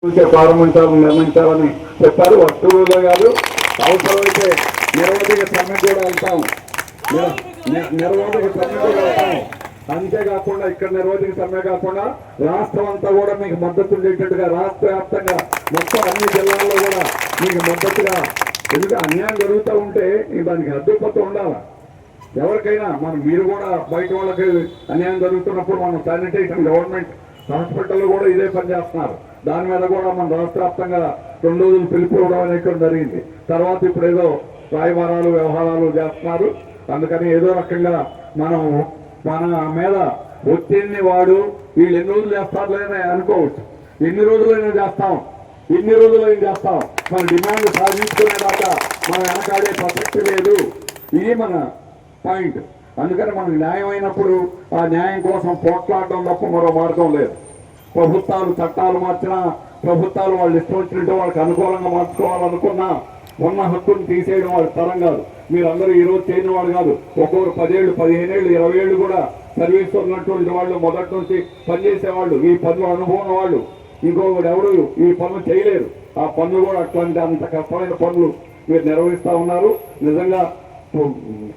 ప్రారంభించాలని నిర్ణయించాలని చెప్పారు. వస్తువులో కాదు, అవసరమైతే నిరవధిక సమ్మె కూడా వెళ్తాం, నిరవధిక సమ్మె కూడా వెళ్తాం. అంతేకాకుండా ఇక్కడ నిరవధిక సమ్మె కాకుండా రాష్ట్రం అంతా కూడా మీకు మద్దతు ఉండేటట్టుగా రాష్ట్ర వ్యాప్తంగా మొత్తం అన్ని జిల్లాల్లో కూడా మీకు మద్దతుగా, ఎందుకంటే అన్యాయం జరుగుతూ ఉంటే దానికి అడ్డుపత్తు ఉండాలి. ఎవరికైనా మీరు కూడా బయట వాళ్ళకి అన్యాయం జరుగుతున్నప్పుడు మనం శానిటేషన్ గవర్నమెంట్ హాస్పిటల్ కూడా ఇదే పని చేస్తున్నారు. దాని మీద కూడా మన రాష్ట్ర వ్యాప్తంగా 2 రోజులు పిలుపు ఇవ్వడం అనేది జరిగింది. తర్వాత ఇప్పుడు ఏదో రాయబారాలు వ్యవహారాలు చేస్తున్నారు. అందుకని ఏదో రకంగా మనం మన మీద ఒత్తిడిని వాడు వీళ్ళు ఎన్ని రోజులు చేస్తారులేని అనుకోవచ్చు. ఎన్ని రోజులైనా చేస్తాం, ఎన్ని రోజులైనా చేస్తాం. మన డిమాండ్ సాధించుకునేదాకా మనం వెనకాడే ప్రసక్తి లేదు. ఇది మన పాయింట్. అందుకని మనకు న్యాయం అయినప్పుడు ఆ న్యాయం కోసం పోట్లాడడం తప్ప మరో మార్గం లేదు. ప్రభుత్వాలు చట్టాలు మార్చినా, ప్రభుత్వాలు వాళ్ళు ఇష్టం వచ్చినట్టు వాళ్ళకి అనుకూలంగా మార్చుకోవాలనుకున్నా ఉన్న హక్కును తీసేయడం వాళ్ళ తరం కాదు. మీరందరూ ఈరోజు చేయని వాళ్ళు కాదు. ఒక్కొక్కరు 10 ఏళ్ళు, 15 ఏళ్ళు, 20 ఏళ్ళు కూడా సర్వీస్ ఉన్నటువంటి వాళ్ళు, మొదటి నుంచి పనిచేసేవాళ్ళు, ఈ పనులు అనుభవం వాళ్ళు. ఇంకొకరు ఎవరు ఈ పనులు చేయలేరు. ఆ పనులు కూడా అట్లాంటి అంత కష్టమైన పనులు మీరు నిర్వహిస్తూ ఉన్నారు. నిజంగా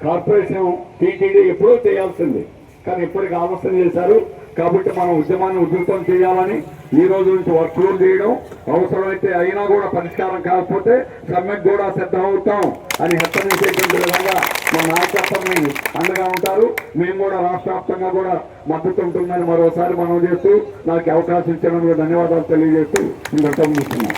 కార్పొరేషన్ టీటీడీ ఎప్పుడూ చేయాల్సింది, కానీ ఇప్పటికి ఆలస్యం చేశారు. కాబట్టి మనం ఉద్యమాన్ని ఉధృతం చేయాలని ఈ రోజు నుంచి వర్క్లు చేయడం, అవసరమైతే అయినా కూడా పరిష్కారం కాకపోతే సమ్మెకు కూడా సిద్ధమవుతాం అని హెచ్చరించేటువంటి విధంగా మా నాయకత్వాన్ని అండగా ఉంటారు. మేము కూడా రాష్ట్ర వ్యాప్తంగా కూడా మద్దతు ఉంటుందని మరోసారి మనం చేస్తూ నాకు అవకాశం ఇచ్చినందుకు ధన్యవాదాలు తెలియజేస్తూ ఇంకొక ముగిస్తున్నాం.